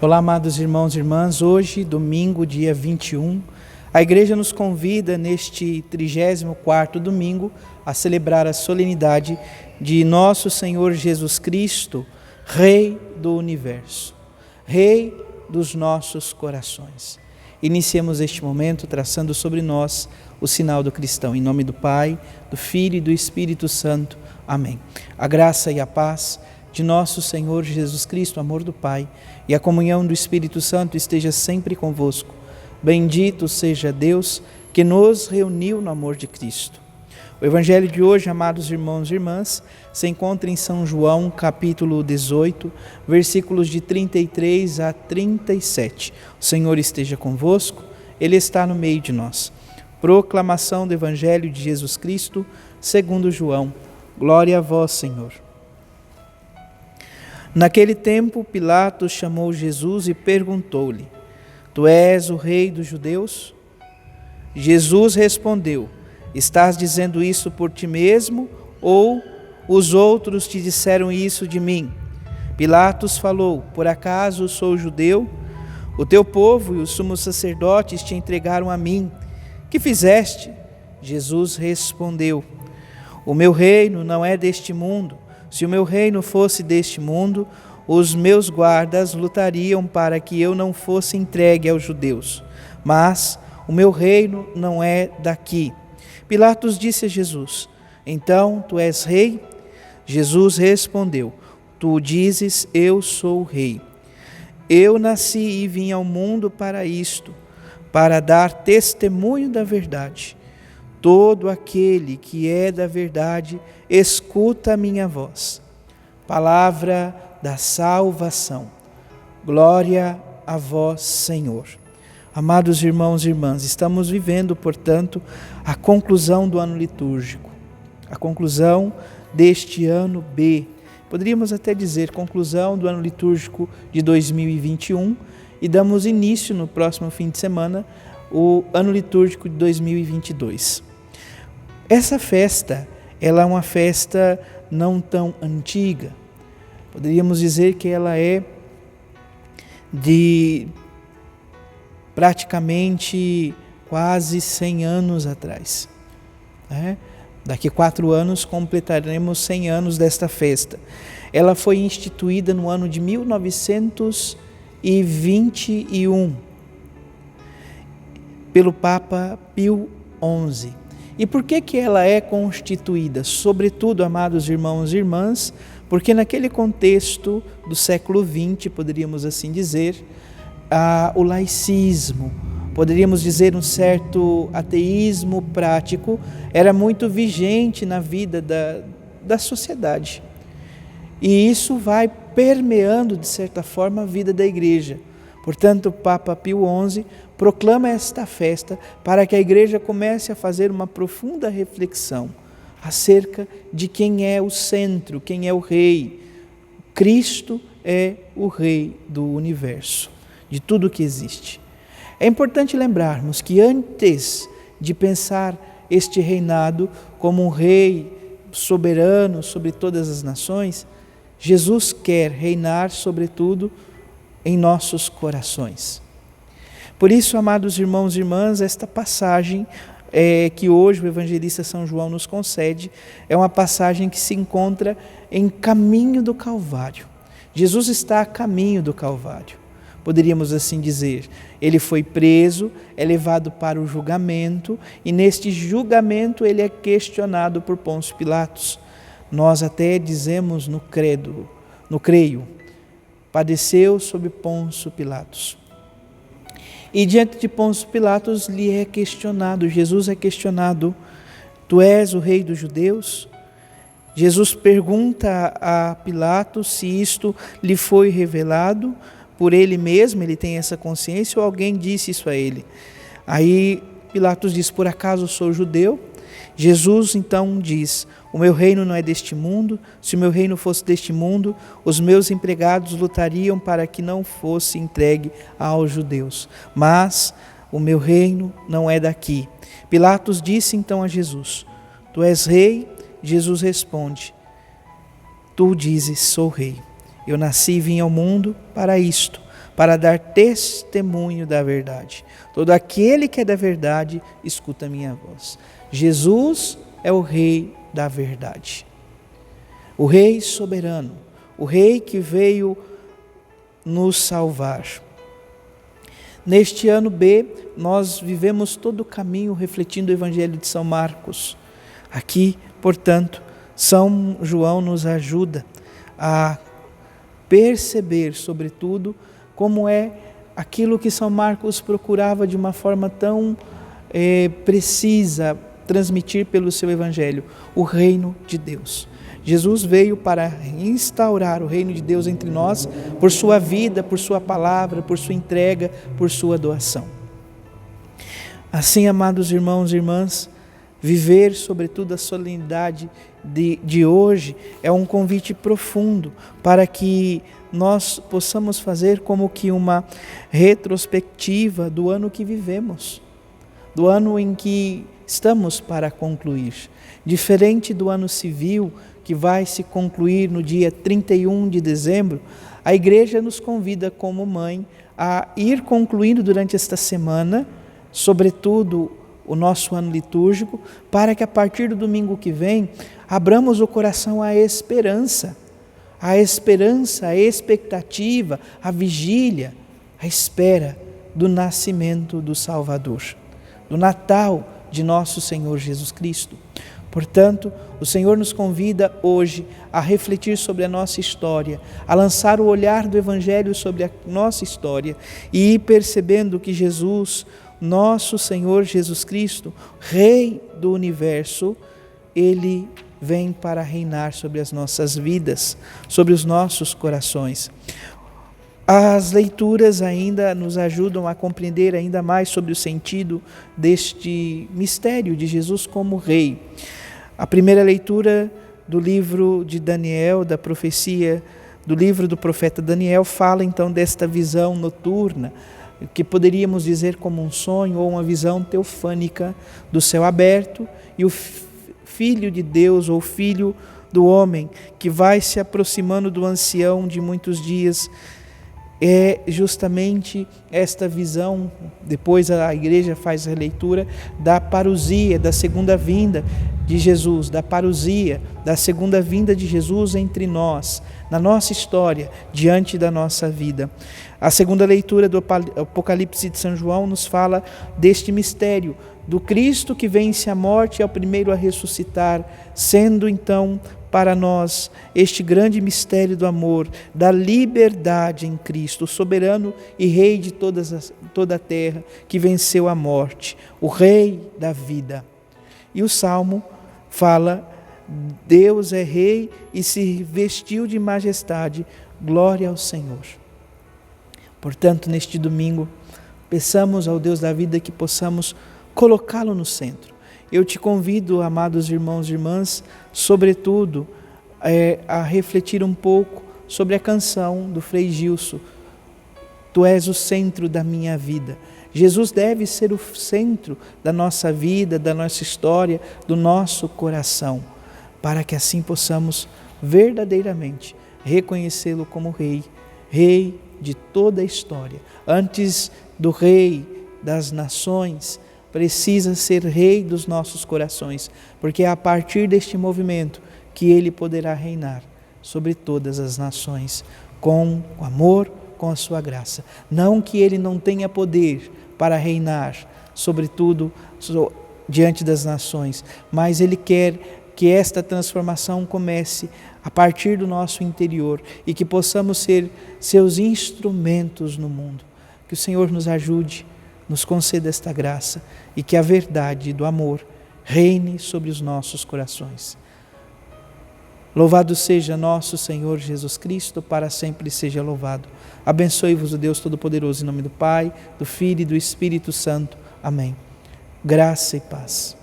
Olá, amados irmãos e irmãs. Hoje, domingo, dia 21, a Igreja nos convida neste 34º domingo a celebrar a solenidade de Nosso Senhor Jesus Cristo, Rei do Universo, Rei dos nossos corações. Iniciemos este momento traçando sobre nós o sinal do cristão. Em nome do Pai, do Filho e do Espírito Santo. Amém. A graça e a paz de nosso Senhor Jesus Cristo, o amor do Pai e a comunhão do Espírito Santo esteja sempre convosco. Bendito seja Deus que nos reuniu no amor de Cristo. O Evangelho de hoje, amados irmãos e irmãs, se encontra em São João, capítulo 18, versículos de 33 a 37. O Senhor esteja convosco, Ele está no meio de nós. Proclamação do Evangelho de Jesus Cristo, segundo João. Glória a vós, Senhor. Naquele tempo, Pilatos chamou Jesus e perguntou-lhe: Tu és o rei dos judeus? Jesus respondeu: Estás dizendo isso por ti mesmo ou os outros te disseram isso de mim? Pilatos falou: Por acaso sou judeu? O teu povo e os sumos sacerdotes te entregaram a mim. Que fizeste? Jesus respondeu: O meu reino não é deste mundo. Se o meu reino fosse deste mundo, os meus guardas lutariam para que eu não fosse entregue aos judeus. Mas o meu reino não é daqui. Pilatos disse a Jesus: Então tu és rei? Jesus respondeu: Tu dizes, eu sou o rei. Eu nasci e vim ao mundo para isto, para dar testemunho da verdade. Todo aquele que é da verdade, escuta a minha voz. Palavra da salvação. Glória a vós, Senhor. Amados irmãos e irmãs, estamos vivendo, portanto, a conclusão do ano litúrgico. A conclusão deste ano B. Poderíamos até dizer conclusão do ano litúrgico de 2021 e damos início no próximo fim de semana o ano litúrgico de 2022. Essa festa, ela é uma festa não tão antiga. Poderíamos dizer que ela é de praticamente quase 100 anos atrás. Daqui 4 anos completaremos 100 anos desta festa. Ela foi instituída no ano de 1921 pelo Papa Pio XI. E por que ela é constituída? Sobretudo, amados irmãos e irmãs, porque naquele contexto do século XX, poderíamos assim dizer, o laicismo, poderíamos dizer um certo ateísmo prático, era muito vigente na vida da sociedade. E isso vai permeando, de certa forma, a vida da igreja. Portanto, o Papa Pio XI proclama esta festa para que a igreja comece a fazer uma profunda reflexão acerca de quem é o centro, quem é o rei. Cristo é o rei do universo, de tudo que existe. É importante lembrarmos que antes de pensar este reinado como um rei soberano sobre todas as nações, Jesus quer reinar sobretudo em nossos corações. Por isso, amados irmãos e irmãs, esta passagem que hoje o evangelista São João nos concede, é uma passagem que se encontra em caminho do Calvário. Jesus está a caminho do Calvário, poderíamos assim dizer. Ele foi preso, é levado para o julgamento, e neste julgamento ele é questionado por Pôncio Pilatos. Nós até dizemos no creio, padeceu sob Pôncio Pilatos. E diante de Pôncio Pilatos lhe é questionado, Jesus é questionado: Tu és o rei dos judeus? Jesus pergunta a Pilatos se isto lhe foi revelado por ele mesmo, ele tem essa consciência, ou alguém disse isso a ele. Aí Pilatos diz: Por acaso sou judeu? Jesus então diz: O meu reino não é deste mundo. Se o meu reino fosse deste mundo, os meus empregados lutariam para que não fosse entregue aos judeus. Mas o meu reino não é daqui. Pilatos disse então a Jesus: Tu és rei? Jesus responde: Tu dizes, sou rei. Eu nasci e vim ao mundo para isto, para dar testemunho da verdade. Todo aquele que é da verdade, escuta a minha voz. Jesus é o Rei da verdade. O Rei soberano, o Rei que veio nos salvar. Neste ano B, nós vivemos todo o caminho refletindo o Evangelho de São Marcos. Aqui, portanto, São João nos ajuda a perceber, sobretudo, como é aquilo que São Marcos procurava de uma forma tão precisa transmitir pelo seu Evangelho, o reino de Deus. Jesus veio para instaurar o reino de Deus entre nós por sua vida, por sua palavra, por sua entrega, por sua doação. Assim, amados irmãos e irmãs, viver sobretudo a solenidade de hoje é um convite profundo para que nós possamos fazer como que uma retrospectiva do ano que vivemos, do ano em que estamos para concluir. Diferente do ano civil, que vai se concluir no dia 31 de dezembro, a Igreja nos convida como mãe a ir concluindo durante esta semana, sobretudo o nosso ano litúrgico, para que a partir do domingo que vem, abramos o coração à esperança, a expectativa, a vigília, a espera do nascimento do Salvador, do Natal de nosso Senhor Jesus Cristo. Portanto, o Senhor nos convida hoje a refletir sobre a nossa história, a lançar o olhar do Evangelho sobre a nossa história e ir percebendo que Jesus, nosso Senhor Jesus Cristo, Rei do Universo, Ele vem para reinar sobre as nossas vidas, sobre os nossos corações. As leituras ainda nos ajudam a compreender ainda mais sobre o sentido deste mistério de Jesus como Rei. A primeira leitura do livro de Daniel, da profecia, do livro do profeta Daniel, fala então desta visão noturna, que poderíamos dizer como um sonho ou uma visão teofânica do céu aberto, e o Filho de Deus ou Filho do homem que vai se aproximando do ancião de muitos dias. É justamente esta visão, depois a igreja faz a leitura da parousia, da segunda vinda de Jesus, da parousia, da segunda vinda de Jesus entre nós, na nossa história, diante da nossa vida. A segunda leitura do Apocalipse de São João nos fala deste mistério, do Cristo que vence a morte e é o primeiro a ressuscitar, sendo então para nós este grande mistério do amor, da liberdade em Cristo, o soberano e Rei de toda a terra, que venceu a morte, o Rei da vida. E o Salmo fala, Deus é Rei e se vestiu de majestade, glória ao Senhor. Portanto, neste domingo, peçamos ao Deus da vida que possamos colocá-lo no centro. Eu te convido, amados irmãos e irmãs, sobretudo, a refletir um pouco sobre a canção do Frei Gilson, Tu és o centro da minha vida. Jesus deve ser o centro da nossa vida, da nossa história, do nosso coração, para que assim possamos verdadeiramente reconhecê-lo como Rei, Rei de toda a história. Antes do Rei das nações, precisa ser Rei dos nossos corações, porque é a partir deste movimento que Ele poderá reinar sobre todas as nações, com o amor, com a sua graça. Não que Ele não tenha poder para reinar, sobretudo diante das nações, mas Ele quer que esta transformação comece a partir do nosso interior e que possamos ser seus instrumentos no mundo. Que o Senhor nos ajude, nos conceda esta graça e que a verdade do amor reine sobre os nossos corações. Louvado seja nosso Senhor Jesus Cristo, para sempre seja louvado. Abençoe-vos o Deus Todo-Poderoso, em nome do Pai, do Filho e do Espírito Santo. Amém. Graça e paz.